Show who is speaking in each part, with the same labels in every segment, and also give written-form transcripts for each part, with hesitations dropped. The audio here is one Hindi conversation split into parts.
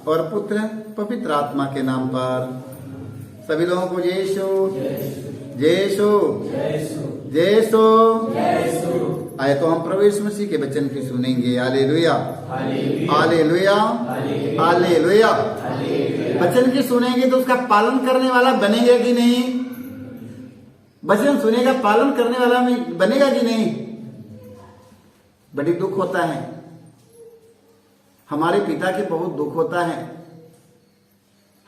Speaker 1: और पुत्र पवित्र आत्मा के नाम पर। सभी लोगों को जय यीशु, जय यीशु, जय यीशु। आए तो हम प्रभु यीशु मसीह के वचन की सुनेंगे। Hallelujah, hallelujah, hallelujah. वचन की सुनेंगे तो उसका पालन करने वाला बनेगा कि नहीं? वचन सुनेगा, पालन करने वाला बनेगा कि नहीं? बड़ी दुख होता है, हमारे पिता के बहुत दुख होता है,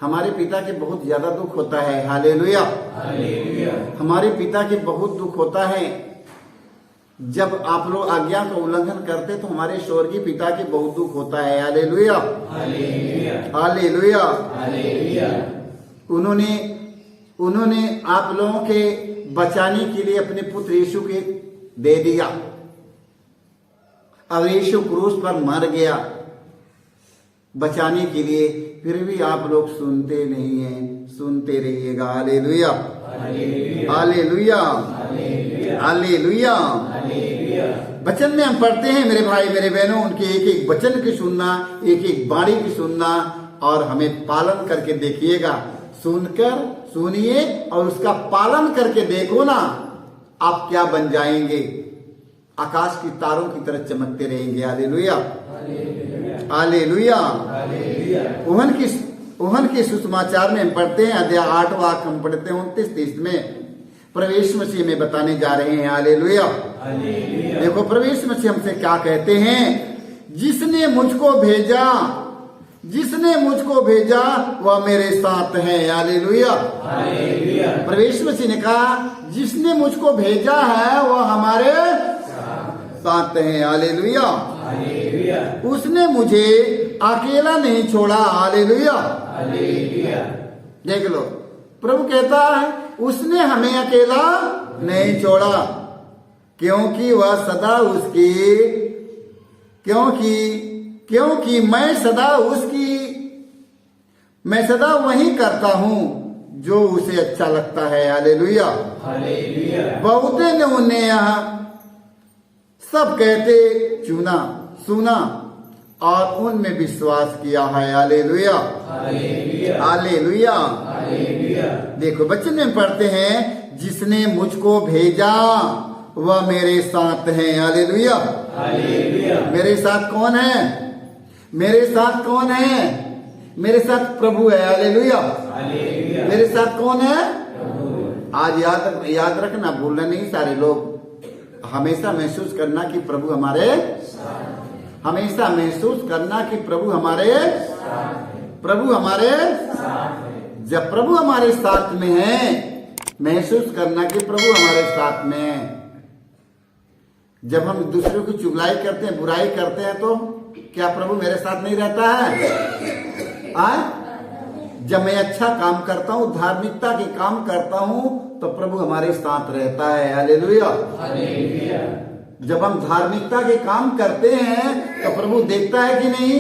Speaker 1: हमारे पिता के बहुत ज्यादा दुख होता है। हालेलुया, हमारे पिता के बहुत दुख होता है। जब आप लोग आज्ञा का उल्लंघन करते तो हमारे स्वर्गीय पिता के बहुत दुख होता है। Hallelujah, hallelujah. उन्होंने आप लोगों के बचाने के लिए अपने पुत्र यीशु के दे दिया। अब यीशु क्रूस पर मर गया बचाने के लिए, फिर भी आप लोग सुनते नहीं हैं। सुनते रहिएगा। Hallelujah, hallelujah, hallelujah. वचन में हम पढ़ते हैं मेरे भाई मेरे बहनों, उनके एक एक वचन की सुनना, एक एक वाणी की सुनना और हमें पालन करके देखिएगा। सुनकर सुनिए और उसका पालन करके देखो ना, आप क्या बन जाएंगे? आकाश की तारों की तरह चमकते रहेंगे। Hallelujah, hallelujah. ओहन के सुसमाचार में हम पढ़ते हैं अध्याय 8 वाक्य हम पढ़ते हैं 29-30 में प्रवेश मसीह में बताने जा रहे हैं। हालेलुया। देखो प्रवेश मसीह हमसे क्या कहते हैं, जिसने मुझको भेजा, जिसने मुझको भेजा वह मेरे साथ है। हालेलुया। प्रवेश मसीह ने कहा जिसने मुझको भेजा है वह हमारे साथ है। हालेलुया। उसने मुझे अकेला नहीं छोड़ा। हालेलुया। देख लो, प्रभु कहता है उसने हमें अकेला नहीं छोड़ा, क्योंकि वह सदा उसकी, क्योंकि मैं सदा वही करता हूँ जो उसे अच्छा लगता है। हालेलुया। बहुते ने उन्हें यहाँ सब कहते सुना और उनमें विश्वास किया है। Hallelujah, hallelujah. देखो वचन में पढ़ते हैं जिसने मुझको भेजा वह मेरे साथ है। हालेलुया। मेरे साथ कौन है? मेरे साथ कौन है? मेरे साथ प्रभु है। हालेलुया। मेरे साथ कौन है? आज याद रखना, भूलना नहीं सारे लोग। हमेशा महसूस करना कि प्रभु हमारे, हमेशा महसूस करना कि प्रभु हमारे, प्रभु हमारे, जब प्रभु हमारे साथ में है महसूस करना कि प्रभु हमारे साथ में है। जब हम दूसरों की चुगलाई करते हैं, बुराई करते हैं, तो क्या प्रभु मेरे साथ नहीं रहता है? जब मैं अच्छा काम करता हूँ, धार्मिकता के काम करता हूँ, तो प्रभु हमारे साथ रहता है। हालेलुया। जब हम धार्मिकता के काम करते हैं तो प्रभु देखता है कि नहीं?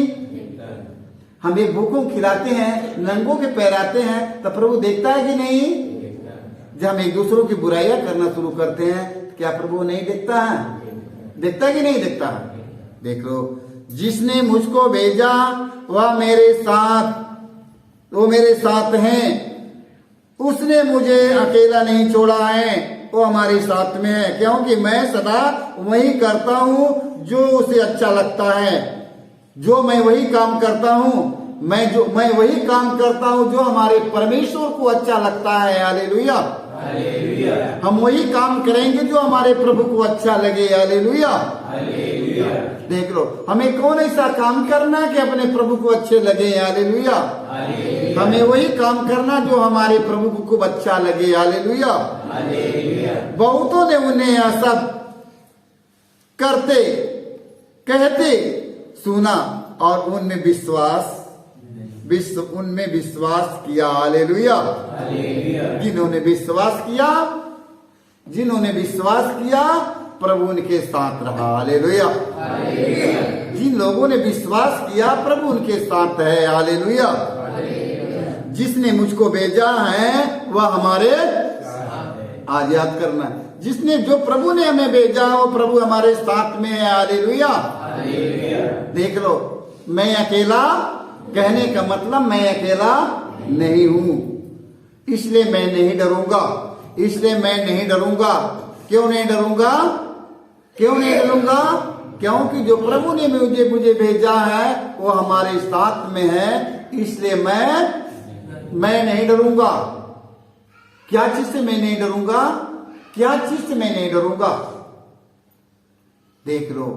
Speaker 1: हम एक भूखों खिलाते हैं, नंगों के पहराते हैं, तो प्रभु देखता है कि नहीं? जब हम एक दूसरों की बुराइयां करना शुरू करते हैं, क्या प्रभु नहीं देखता है? देखता है कि नहीं देखता? देख लो, जिसने मुझको भेजा वह मेरे साथ, वो मेरे साथ हैं। उसने मुझे अकेला नहीं छोड़ा है, वो हमारे साथ में है, क्योंकि मैं सदा वही करता हूँ जो उसे अच्छा लगता है। जो मैं वही काम करता हूँ, मैं वही काम करता हूँ जो हमारे परमेश्वर को अच्छा लगता है। हालेलुया। हम वही काम करेंगे जो हमारे प्रभु को अच्छा लगे। हालेलुया। देख लो, हमें कौन ऐसा काम करना कि अपने प्रभु को अच्छे लगे। हालेलुया। हमें वही काम करना जो हमारे प्रभु को खूब अच्छा लगे। हालेलुया। बहुतों ने उन्हें यह सब करते कहते सुना और उनमें विश्वास किया। हालेलुया। जिन्होंने विश्वास किया प्रभु उनके साथ रहा। हालेलुया। जिन लोगों ने विश्वास किया प्रभु उनके साथ है। हालेलुया। जिसने मुझको भेजा है वह हमारे, आज याद करना, जिसने, जो प्रभु ने हमें भेजा वो प्रभु हमारे साथ में है। हालेलुया। देख लो, मैं अकेला कहने का मतलब मैं अकेला नहीं हूं, इसलिए मैं नहीं डरूंगा, इसलिए मैं नहीं डरूंगा। क्यों नहीं डरूंगा? क्यों नहीं डरूंगा? क्योंकि जो प्रभु ने मुझे भेजा है वो हमारे साथ में है, इसलिए मैं नहीं डरूंगा। क्या चीज से मैं नहीं डरूंगा? क्या चीज से मैं नहीं डरूंगा? देख लो,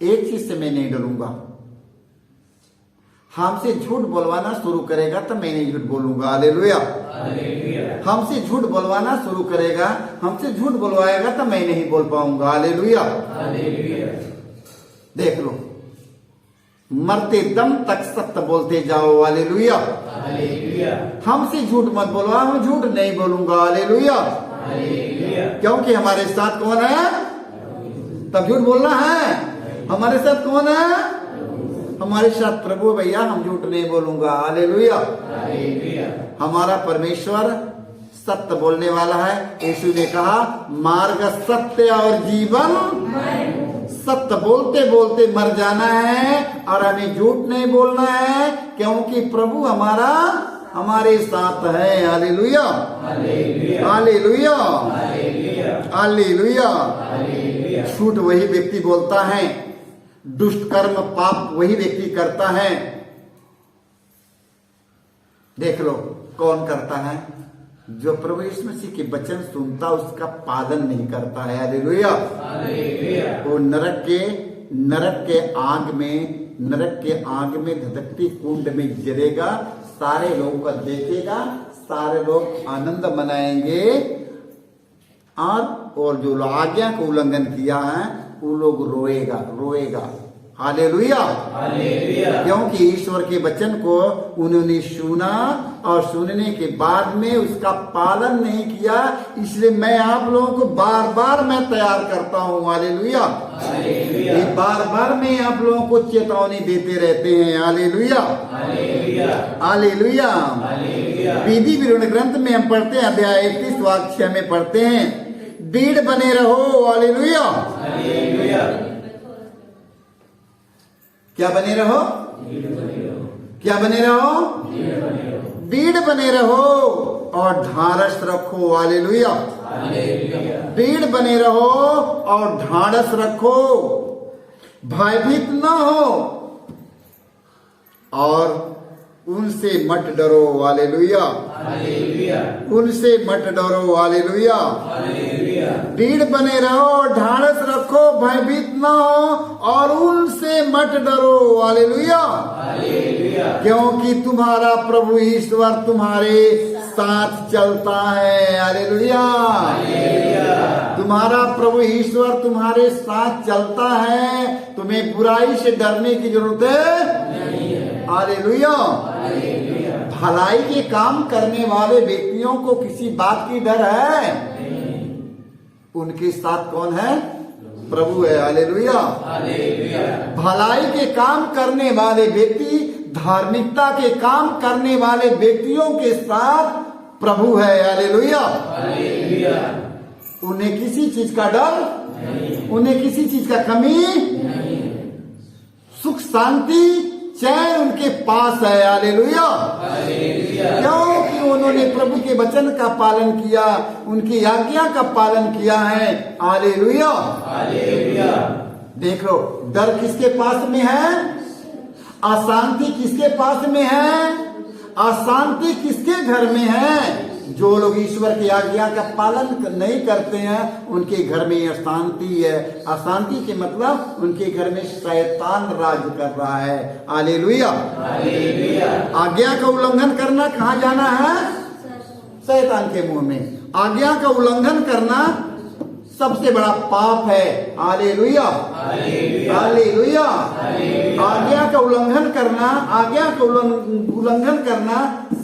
Speaker 1: एक चीज से मैं नहीं डरूंगा। हमसे झूठ बोलवाना शुरू करेगा तो मैं नहीं झूठ बोलूंगा। हालेलुया। हमसे झूठ बोलवाना शुरू करेगा, हमसे झूठ बोलवाएगा तो मैं नहीं बोल पाऊंगा। हालेलुया। देख लो, मरते दम तक सत्य बोलते जाओ। हालेलुया। हमसे झूठ मत बोलवा, हम झूठ नहीं बोलूंगा। हालेलुया। क्योंकि हमारे साथ कौन है? तब झूठ बोलना है। हमारे साथ कौन है? हमारे साथ प्रभु। भैया हम झूठ नहीं बोलूंगा। हालेलुया। हमारा परमेश्वर सत्य बोलने वाला है। यीशु ने कहा मार्ग, सत्य और जीवन। सत्य बोलते बोलते मर जाना है और हमें झूठ नहीं बोलना है, क्योंकि प्रभु हमारे साथ है। हालेलुया। हालेलुया। हालेलुया। झूठ वही व्यक्ति बोलता है, दुष्ट कर्म पाप वही व्यक्ति करता है। देख लो कौन करता है? जो प्रभु यीशु मसीह के वचन सुनता उसका पालन नहीं करता है। हालेलुया। वो नरक के आग में धधकती कुंड में गिरेगा। सारे लोगों को देखेगा, सारे लोग आनंद मनाएंगे, और जो आज्ञा को उल्लंघन किया है वो लोग रोएगा। हालेलुया। क्योंकि ईश्वर के वचन को उन्होंने सुना और सुनने के बाद में उसका पालन नहीं किया, इसलिए मैं आप लोगों को बार बार मैं तैयार करता हूँ। हालेलुया। बार बार मैं आप लोगों को चेतावनी देते रहते हैं। हालेलुया। हालेलुया। विधि विवरण ग्रंथ में हम पढ़ते हैं, अध्याय 31 वाक्य 6 में पढ़ते हैं, दृढ़ बने रहो। हालेलुया। क्या बने रहो? क्या बने रहो? दृढ़ बने रहो और ढाढ़स रखो। हालेलुया। दृढ़ बने रहो और ढाढ़स रखो, भयभीत न हो और उनसे मत डरो। हालेलुया। उनसे मत डरो। हालेलुया। दृढ़ बने रहो, ढाढ़स रखो, भयभीत न हो और उनसे मत डरो। हालेलुया। क्योंकि तुम्हारा प्रभु ईश्वर तुम्हारे साथ चलता है। हालेलुया। तुम्हारा प्रभु ईश्वर तुम्हारे साथ चलता है, तुम्हें बुराई से डरने की जरूरत है। हालेलुया। भलाई के काम करने वाले व्यक्तियों को किसी बात की डर है? उनके साथ कौन है? प्रभु है। हालेलुया। भलाई के काम करने वाले व्यक्ति, धार्मिकता के काम करने वाले व्यक्तियों के साथ प्रभु है। हालेलुया। उन्हें किसी चीज का डर, उन्हें किसी चीज का कमी, सुख शांति चैन उनके पास है। हालेलुया। क्योंकि उन्होंने प्रभु के वचन का पालन किया, उनकी आज्ञा का पालन किया है। हालेलुया। देख लो, डर किसके पास में है? अशांति किसके पास में है? अशांति किसके घर में है? जो लोग ईश्वर की आज्ञा का पालन नहीं करते हैं उनके घर में अशांति है। अशांति के मतलब उनके घर में शैतान राज कर रहा है। हालेलुया। आज्ञा का उल्लंघन करना कहाँ जाना है? शैतान के मुंह में। आज्ञा का उल्लंघन करना सबसे बड़ा पाप है। हालेलुया। हालेलुया। आज्ञा का उल्लंघन करना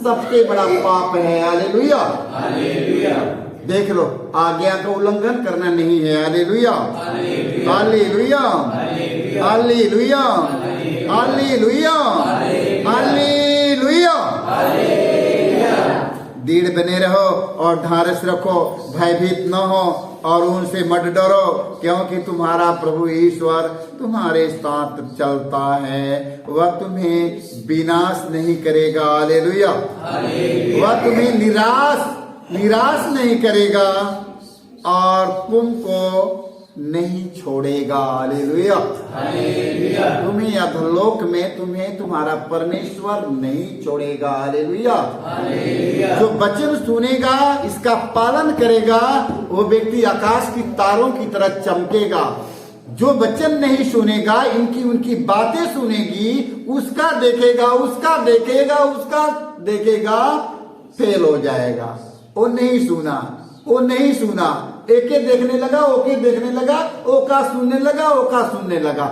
Speaker 1: सबसे बड़ा पाप है। हालेलुया। देख लो, आज्ञा का उल्लंघन करना नहीं है। Hallelujah. Hallelujah. Hallelujah. Hallelujah. Hallelujah. दृढ़ में बने रहो और ढारस रखो, भयभीत न हो और उनसे मत डरो, क्योंकि तुम्हारा प्रभु ईश्वर तुम्हारे साथ चलता है। वह तुम्हें विनाश नहीं करेगा। हालेलुया। वह तुम्हें निराश नहीं करेगा और तुमको नहीं छोड़ेगा। हालेलुया। तुम्हें अधोलोक में तुम्हें तुम्हारा परमेश्वर नहीं छोड़ेगा। हालेलुया। जो वचन सुनेगा, इसका पालन करेगा, वो व्यक्ति आकाश की तारों की तरह चमकेगा। जो वचन नहीं सुनेगा, उनकी बातें सुनेगी, उसका देखेगा फेल हो जाएगा। वो नहीं सुना, एके देखने लगा, ओके देखने लगा, ओका सुनने लगा,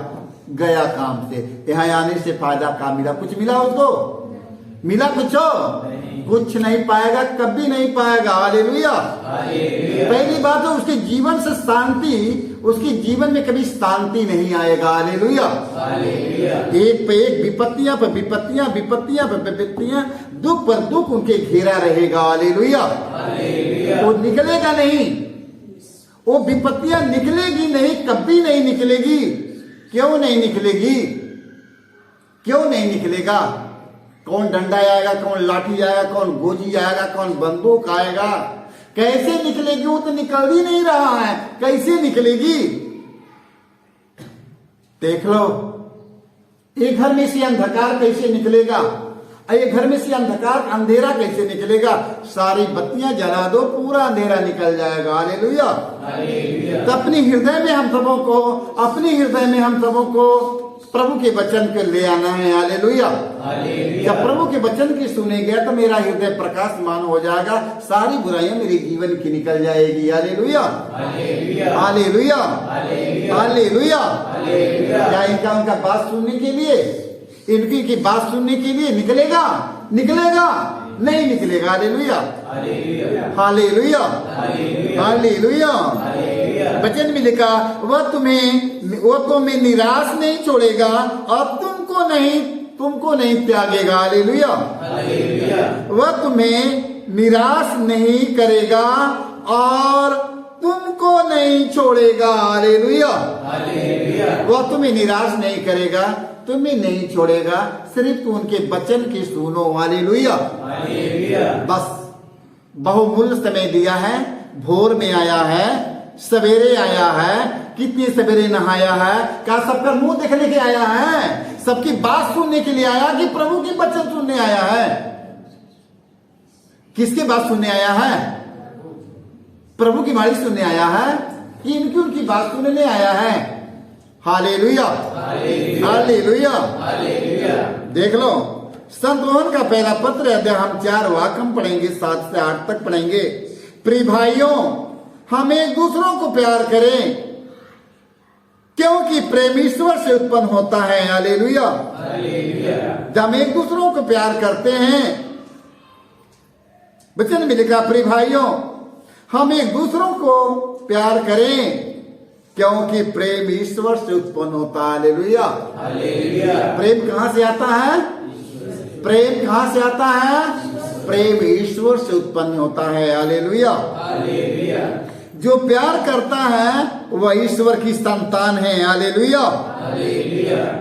Speaker 1: गया काम से। यहाँ आने से फायदा क्या मिला? कुछ मिला उसको? मिला कुछ नहीं पाएगा, कभी नहीं पाएगा। हालेलुया। पहली बात है उसके जीवन से शांति, उसके जीवन में कभी शांति नहीं आएगा। हालेलुया। एक पे एक विपत्तियां पर विपत्तियां, दुख पर दुख उनके घेरा रहेगा। हालेलुया। वो निकलेगा नहीं, वो विपत्तियां निकलेगी नहीं, कभी नहीं निकलेगी। क्यों नहीं निकलेगा? कौन डंडा आएगा, कौन लाठी आएगा, कौन गोजी आएगा, कौन बंदूक आएगा, कैसे निकलेगी? वो तो निकल ही नहीं रहा है, कैसे निकलेगी? देख लो, एक घर में से अंधकार कैसे निकलेगा? एक घर में से अंधेरा कैसे निकलेगा? सारी बत्तियां जला दो, पूरा अंधेरा निकल जाएगा। हालेलुया। तो अपने हृदय में हम सबों को प्रभु के वचन को ले आना है। हालेलुया। जब प्रभु के वचन की सुनेंगे तो मेरा हृदय प्रकाशमान हो जाएगा, सारी बुराइयां मेरे जीवन की निकल जाएगी। हालेलुया। हालेलुया। हालेलुया। क्या इनका उनका बात सुनने के लिए, इनकी बात सुनने के लिए निकलेगा? नहीं निकलेगा। हालेलुया। हालेलुया। हालेलुया। वचन में लिखा, वह तुम्हें निराश नहीं छोड़ेगा और तुमको नहीं त्यागेगा। हालेलुया। वह तुम्हें निराश नहीं करेगा और तुमको नहीं छोड़ेगा। हालेलुया। वह तुम्हें निराश नहीं करेगा, तुम्हें नहीं छोड़ेगा, सिर्फ उनके वचन की सुनो। हालेलुया। बस बहुमूल्य समय दिया है, भोर में आया है, सवेरे आया है, कितने सवेरे नहाया है, क्या सबका मुंह देखने के आया है, सबकी बात सुनने के लिए आया कि प्रभु की वचन सुनने आया है? किसकी बात सुनने आया है? प्रभु की वाणी सुनने आया है कि उनकी बात सुनने आया है? हालेलुया। हालेलुया। देख लो, संत योहन का पहला पत्र अध्याय हम 4 वाक्य पढ़ेंगे, 7 से 8 तक पढ़ेंगे। प्रिय भाइयों, हम एक दूसरों को प्यार करें, क्योंकि प्रेम ईश्वर से उत्पन्न होता है। हालेलुया। जब हम एक दूसरों को प्यार करते हैं, वचन में लिखा, प्रिय भाइयों हम एक दूसरों को प्यार करें, क्योंकि प्रेम ईश्वर से उत्पन्न होता है। हालेलुया। प्रेम कहां से आता है? प्रेम कहां से आता है? प्रेम ईश्वर से उत्पन्न होता है। हालेलुया। जो प्यार करता है वह ईश्वर की संतान है। हालेलुया।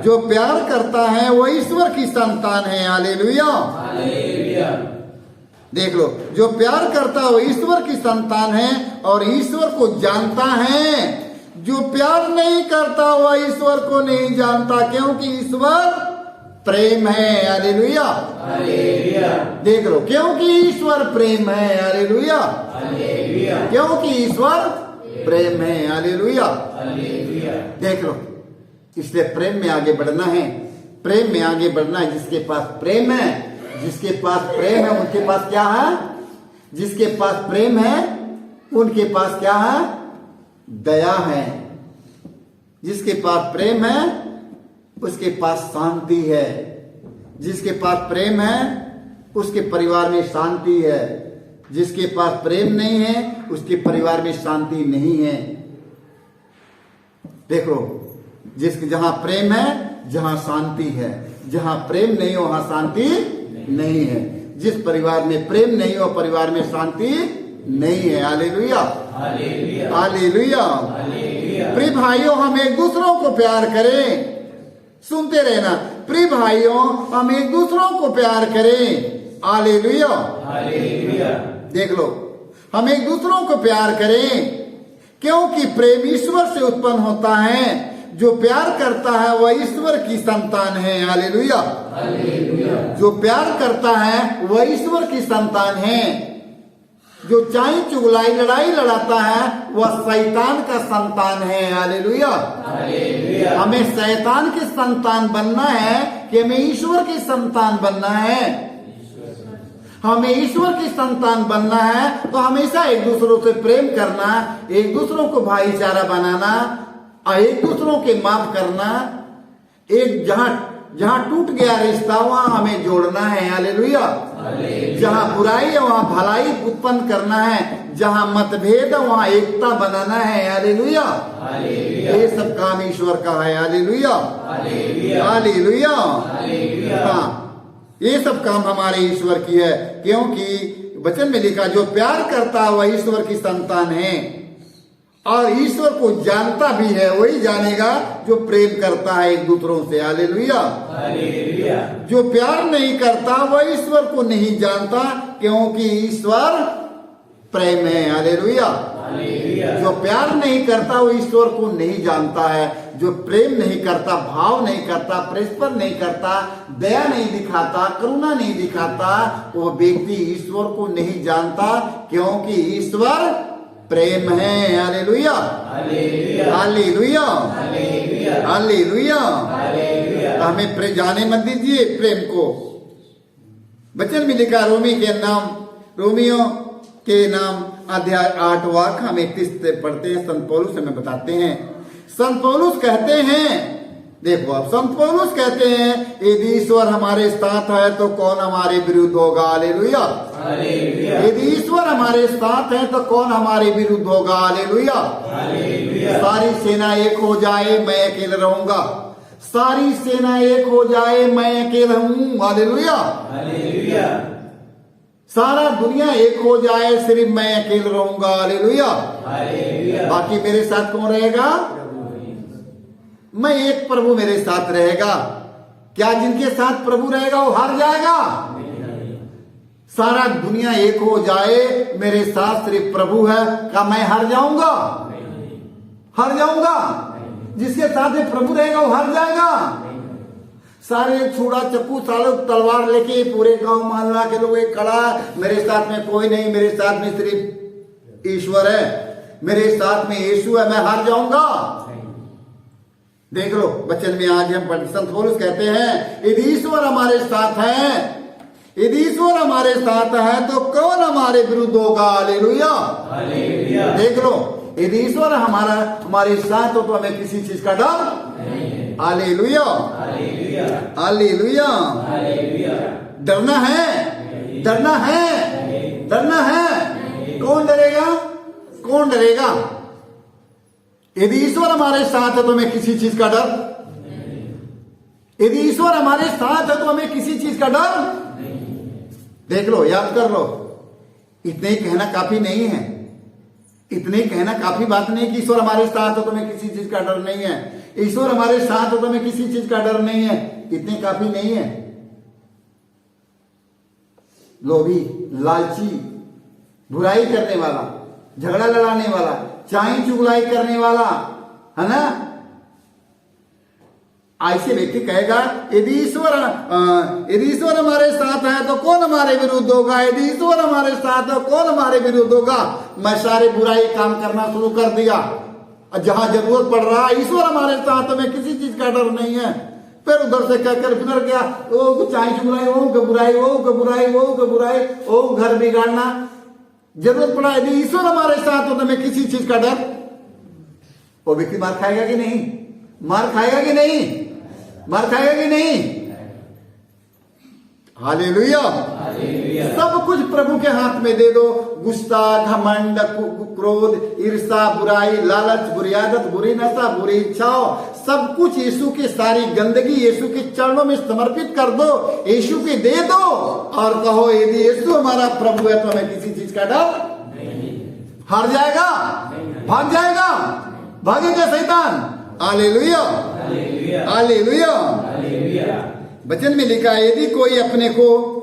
Speaker 1: जो प्यार करता है वह ईश्वर की संतान है। हालेलुया। देख लो, जो प्यार करता है वो ईश्वर की संतान है और ईश्वर को जानता है। जो प्यार नहीं करता वह ईश्वर को नहीं जानता, क्योंकि ईश्वर प्रेम है। हालेलुया। देख लो, क्योंकि ईश्वर प्रेम है। हालेलुया। क्योंकि ईश्वर प्रेम है। हालेलुया। देख लो, इसलिए प्रेम में आगे बढ़ना है। प्रेम में आगे बढ़ना है। जिसके पास प्रेम है, उनके पास क्या है? जिसके पास प्रेम है उनके पास क्या है? दया है। जिसके पास प्रेम है उसके पास शांति है। जिसके पास प्रेम है उसके परिवार में शांति है। जिसके पास प्रेम नहीं है उसके परिवार में शांति नहीं है। देखो, जहां प्रेम है जहां शांति है, जहां प्रेम नहीं वहां शांति नहीं है। जिस परिवार में प्रेम नहीं हो परिवार में शांति नहीं है। Hallelujah, hallelujah. प्रिय भाइयों, हम एक दूसरों को प्यार करें। सुनते रहना, प्रिय भाइयों, हम एक दूसरों को प्यार करें। हालेलुया, देख लो, हम एक दूसरों को प्यार करें क्योंकि प्रेम ईश्वर से उत्पन्न होता है। जो प्यार करता है वह ईश्वर की संतान है। हालेलुया, जो प्यार करता है वह ईश्वर की संतान है। जो चाई चुगलाई लड़ाई लड़ाता है वह शैतान का संतान है। हालेलुया, हमें शैतान की संतान बनना है कि हमें ईश्वर की संतान बनना है। हमें ईश्वर की संतान बनना है तो हमेशा एक दूसरों से प्रेम करना, एक दूसरों को भाईचारा बनाना और एक दूसरों के माफ करना। एक जहां टूट गया रिश्ता वहां हमें जोड़ना है। हालेलुया, जहां बुराई है वहां भलाई उत्पन्न करना है, जहां मतभेद है वहां एकता बनाना है। हालेलुया, ये सब काम ईश्वर का है। Hallelujah, hallelujah. हाँ, ये सब काम हमारे ईश्वर की है क्योंकि वचन में लिखा जो प्यार करता है वह ईश्वर की संतान है और ईश्वर को जानता भी है। वही जानेगा जो प्रेम करता है एक दूसरों से। हालेलुया, जो प्यार नहीं करता वह ईश्वर को नहीं जानता क्योंकि ईश्वर प्रेम है। हालेलुया, जो प्यार नहीं करता वो ईश्वर को नहीं जानता है। जो प्रेम नहीं करता, भाव नहीं करता, परस्पर नहीं करता, दया नहीं दिखाता, करुणा नहीं दिखाता, वो व्यक्ति ईश्वर को नहीं जानता क्योंकि ईश्वर प्रेम है। Hallelujah, hallelujah, hallelujah. हमें जाने मत दीजिए प्रेम को। वचन में लिखा रोमियो के नाम अध्याय 8 वाक्य हम 31 से पढ़ते हैं। संत पौलुस हमें बताते हैं, संत पौलुस कहते हैं, देखो अब संत पौलुस कहते हैं यदि ईश्वर हमारे साथ है तो कौन हमारे विरुद्ध होगा। हालेलुया, यदि ईश्वर हमारे साथ है तो कौन हमारे विरुद्ध होगा। हालेलुया, सारी सेना एक हो जाए मैं अकेला रहूंगा, सारी सेना एक हो जाए मैं अकेला हूँ। हालेलुया, सारा दुनिया एक हो जाए सिर्फ मैं अकेला रहूंगा। हालेलुया, बाकी मेरे साथ कौन रहेगा? मैं एक प्रभु मेरे साथ रहेगा। क्या जिनके साथ प्रभु रहेगा वो हार जाएगा? सारा दुनिया एक हो जाए मेरे साथ सिर्फ प्रभु है, क्या मैं हार जाऊंगा? हार जाऊंगा? जिसके साथ प्रभु रहेगा वो हार जाएगा। सारे छुड़ा चक्कू सालों तलवार लेके पूरे गांव मोहल्ला के लोग एक खड़ा, मेरे साथ में कोई नहीं, मेरे साथ में सिर्फ ईश्वर है, मेरे साथ में यीशु है, मैं हार जाऊंगा? देख लो वचन में आज हम संत पौलुस कहते हैं यदि ईश्वर हमारे साथ है, यदि ईश्वर हमारे साथ है तो कौन हमारे विरुद्ध होगा। हालेलुया, देख लो यदि ईश्वर हमारे साथ हो तो हमें किसी चीज का डर। Hallelujah, hallelujah. डरना है, डरना है, डरना है। कौन डरेगा? कौन डरेगा? यदि ईश्वर हमारे साथ है तो हमें किसी चीज का डर। यदि ईश्वर हमारे साथ है तो हमें किसी चीज का डर। देख लो, याद कर लो, इतने ही कहना काफी नहीं है, इतने ही कहना काफी बात नहीं कि ईश्वर हमारे साथ हो तो हमें किसी चीज का डर नहीं है, ईश्वर हमारे साथ हो तो हमें किसी चीज का डर नहीं है, इतने काफी नहीं है। लोभी, लालची, बुराई करने वाला, झगड़ा लड़ाने वाला, चाई चुगलाई करने वाला, है ना, ऐसे व्यक्ति कहेगा यदि ईश्वर हमारे साथ है तो कौन हमारे विरुद्ध होगा। यदि ईश्वर हमारे साथ है कौन हमारे विरुद्ध होगा। मैं सारे बुराई काम करना शुरू कर दिया, जहां जरूरत पड़ रहा है ईश्वर हमारे साथ है, मैं किसी चीज का डर नहीं है। फिर उधर से कहकर फिर गया, वो चाई चुगलाई, वो बुराई, वो बुराई, वो बुराई, वो घर बिगाड़ना। जरूरत पड़ा यदि ईश्वर हमारे साथ हो तो मैं किसी चीज का डर। वो व्यक्ति मार खाएगा कि नहीं? मार खाएगा कि नहीं? मार खाएगा कि नहीं? हालेलुया। सब कुछ प्रभु के हाथ में दे दो। गुस्सा, घमंड, क्रोध, ईर्ष्या, बुराई, लालच, बुरी आदत, बुरी नशा, बुरी इच्छाओं, सब कुछ यीशु की सारी गंदगी यीशु के चरणों में समर्पित कर दो, यीशु के दे दो और कहो यदि यीशु हमारा प्रभु है तो हमें किसी चीज का डर नहीं। हार जाएगा, भाग जाएगा, भागेगा शैतान। Hallelujah, hallelujah. वचन में लिखा है यदि कोई अपने को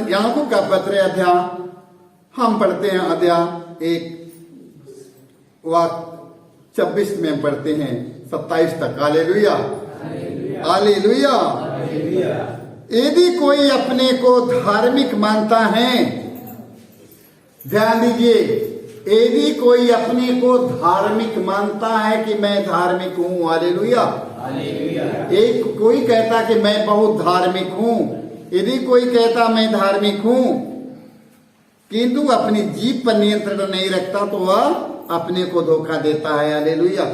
Speaker 1: याकूब का पत्र अध्याय हम पढ़ते हैं, अध्याय 1 वाक्य 26 में पढ़ते हैं 27 तक। Hallelujah, hallelujah. यदि कोई अपने को धार्मिक मानता है, ध्यान दीजिए, यदि कोई अपने को धार्मिक मानता है कि मैं धार्मिक हूं, हालेलुया। एक कोई कहता कि मैं बहुत धार्मिक हूं, यदि कोई कहता मैं धार्मिक हूं किंतु अपनी जीभ पर नियंत्रण नहीं रखता तो वह अपने को धोखा देता है। हालेलुया।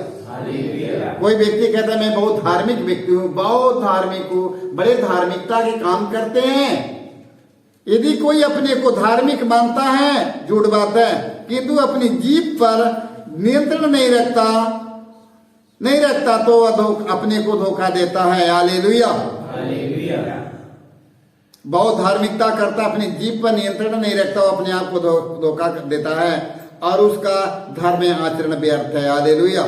Speaker 1: कोई व्यक्ति कहता है मैं बहुत धार्मिक व्यक्ति हूँ, बहुत धार्मिक हूँ, बड़े धार्मिकता के काम करते हैं। यदि कोई अपने को धार्मिक मानता है, झूठ बात है, किंतु अपनी जीभ पर नियंत्रण नहीं रखता तो वह अपने को धोखा देता है। हालेलुया। बहुत धार्मिकता करता, अपनी जीभ पर नियंत्रण नहीं रखता, वो अपने आप को धोखा देता है और उसका धर्म आचरण व्यर्थ है। हालेलुया।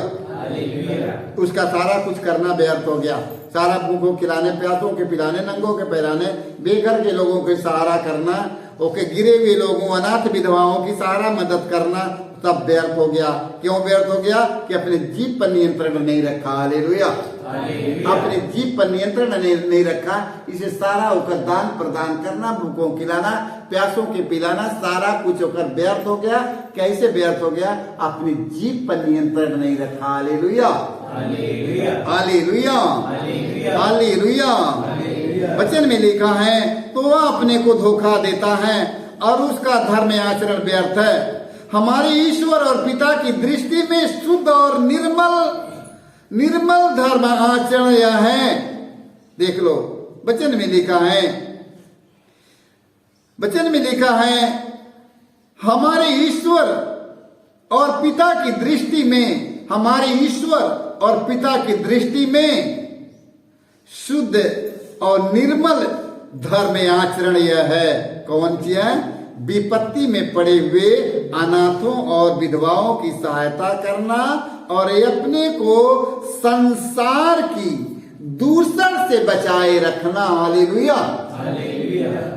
Speaker 1: उसका सारा कुछ करना व्यर्थ हो गया, सारा भूखों खिलाने, प्यासों के पिलाने, नंगों के पहराने, बेघर के लोगों के सहारा करना, ओके गिरे हुए लोगों, अनाथ विधवाओं की सारा मदद करना, सब व्यर्थ हो गया। क्यों व्यर्थ हो गया? कि अपने जीभ पर नियंत्रण नहीं रखा। हालेलुया। अपने जीभ पर नियंत्रण नहीं रखा, इसे सारा होकर दान प्रदान करना, भूखों खिलाना, प्यासों के पिलाना, सारा कुछ होकर व्यर्थ हो गया। कैसे व्यर्थ हो गया? अपनी जीभ पर नियंत्रण नहीं रखा। Hallelujah, hallelujah, hallelujah. वचन में लिखा है तो वह अपने को धोखा देता है और उसका धर्म आचरण व्यर्थ है। हमारे ईश्वर और पिता की दृष्टि में शुद्ध और निर्मल धर्म आचरण यह है। देख लो, वचन में लिखा है, वचन में लिखा है हमारे ईश्वर और पिता की दृष्टि में, हमारे ईश्वर और पिता की दृष्टि में शुद्ध और निर्मल धर्म आचरण यह है। कौन सी है? विपत्ति में पड़े हुए अनाथों और विधवाओं की सहायता करना और अपने को संसार की दूषण से बचाए रखना। हालेलुया।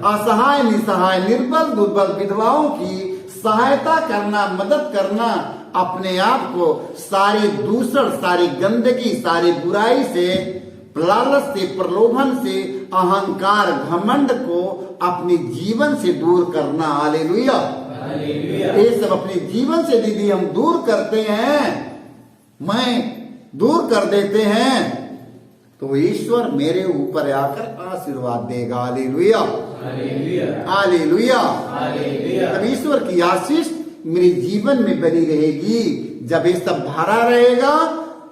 Speaker 1: असहाय, निसहाय, निर्बल, दुर्बल विधवाओं की सहायता करना, मदद करना, अपने आप को सारी दूषण, सारी गंदगी, सारी बुराई से, लालच से, प्रलोभन से, अहंकार, घमंड को अपने जीवन से दूर करना। हालेलुया। ये सब अपने जीवन से दीदी हम दूर करते हैं, मैं दूर कर देते हैं तो ईश्वर मेरे ऊपर आकर आशीर्वाद देगा। Hallelujah, hallelujah. अब ईश्वर की आशीष मेरे जीवन में बनी रहेगी जब ये सब भरा रहेगा,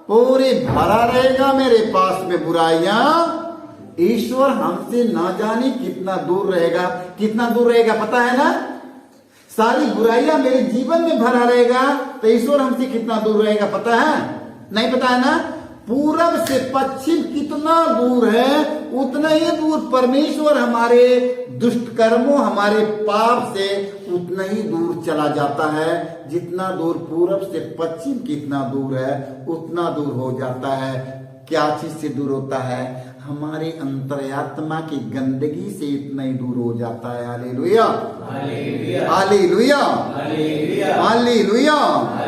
Speaker 1: पूरे भरा रहेगा मेरे पास में बुराइयां। ईश्वर हमसे ना जाने कितना दूर रहेगा। कितना दूर रहेगा पता है ना? सारी बुराइयां मेरे जीवन में भरा रहेगा तो ईश्वर हमसे कितना दूर रहेगा पता है? नहीं पता है ना? पूरब से पश्चिम कितना दूर है, उतना ही दूर परमेश्वर हमारे दुष्ट कर्मों, हमारे पाप से उतना ही दूर चला जाता है। जितना दूर पूरब से पश्चिम कितना दूर है, उतना दूर हो जाता है। क्या चीज से दूर होता है? हमारे अंतरात्मा की गंदगी से इतना ही दूर हो जाता है। Hallelujah, hallelujah, hallelujah, hallelujah.